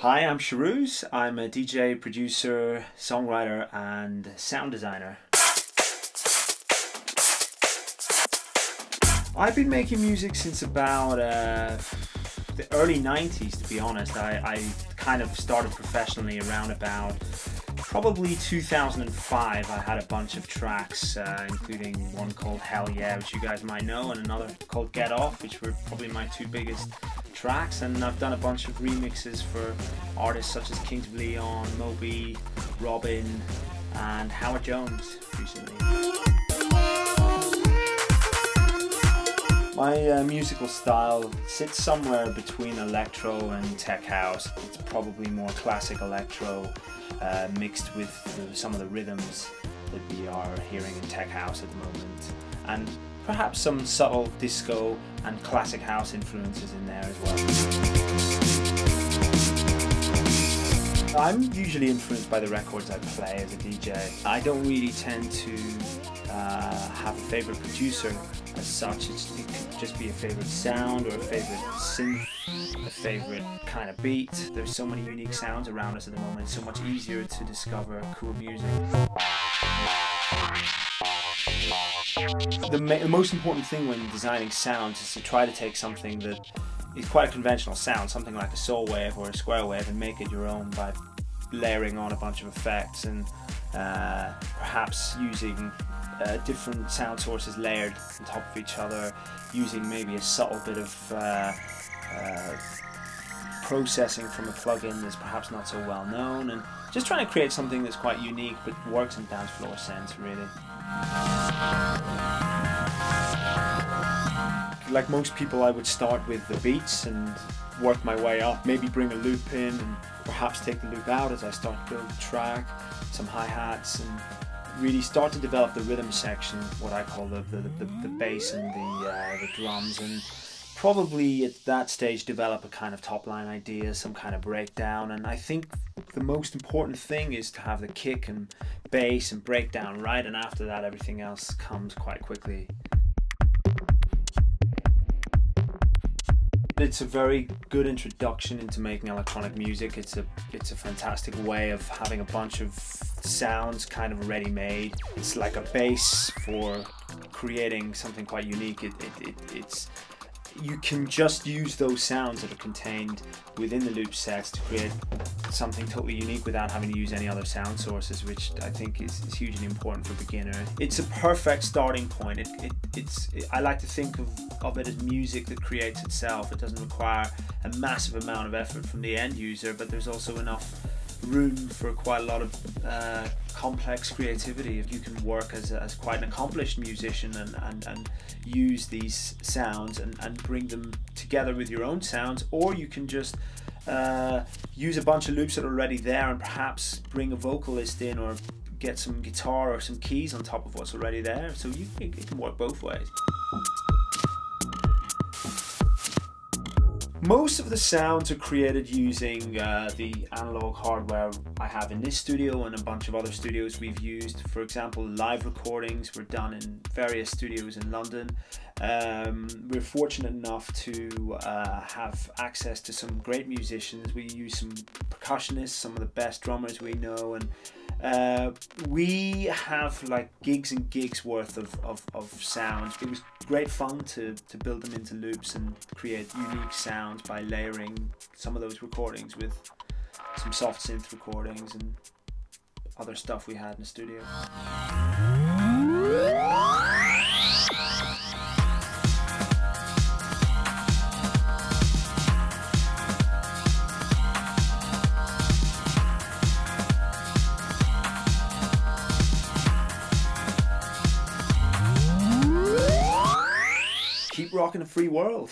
Hi, I'm Sharooz. I'm a DJ, producer, songwriter and sound designer. I've been making music since about the early 90s, to be honest. I kind of started professionally around about probably 2005. I had a bunch of tracks, including one called Hell Yeah, which you guys might know, and another called Get Off, which were probably my two biggest tracks. And I've done a bunch of remixes for artists such as Kings of Leon, Moby, Robin, and Howard Jones recently. My musical style sits somewhere between electro and tech house. It's probably more classic electro mixed with some of the rhythms that we are hearing in tech house at the moment, and perhaps some subtle disco and classic house influences in there as well. I'm usually influenced by the records I play as a DJ. I don't really tend to have a favorite producer as such. It could just be a favorite sound or a favorite synth, a favorite kind of beat. There's so many unique sounds around us at the moment. It's so much easier to discover cool music. The most important thing when designing sounds is to try to take something that is quite a conventional sound, something like a soul wave or a square wave, and make it your own by layering on a bunch of effects and perhaps using different sound sources layered on top of each other, using maybe a subtle bit of processing from a plugin that's perhaps not so well known, and just trying to create something that's quite unique but works in dance floor sense, really. Like most people, I would start with the beats and work my way up, maybe bring a loop in and perhaps take the loop out as I start to build the track, some hi-hats, and really start to develop the rhythm section, what I call the bass and the drums, and probably at that stage develop a kind of top line idea, some kind of breakdown. And I think the most important thing is to have the kick and bass and breakdown right, and after that everything else comes quite quickly. It's a very good introduction into making electronic music. It's a fantastic way of having a bunch of sounds kind of ready-made. It's like a base for creating something quite unique. You can just use those sounds that are contained within the loop sets to create something totally unique without having to use any other sound sources, which I think is hugely important for beginners. It's a perfect starting point. I like to think of it as music that creates itself. It doesn't require a massive amount of effort from the end user, but there's also enough room for quite a lot of complex creativity. If you can work as quite an accomplished musician and use these sounds and bring them together with your own sounds, or you can just use a bunch of loops that are already there and perhaps bring a vocalist in or get some guitar or some keys on top of what's already there. So it can work both ways. Most of the sounds are created using the analog hardware I have in this studio and a bunch of other studios we've used. For example, live recordings were done in various studios in London. We're fortunate enough to have access to some great musicians. We use some percussionists, some of the best drummers we know, and we have like gigs and gigs worth of sounds. It was great fun to build them into loops and create unique sounds by layering some of those recordings with some soft synth recordings and other stuff we had in the studio. Keep rocking a free world.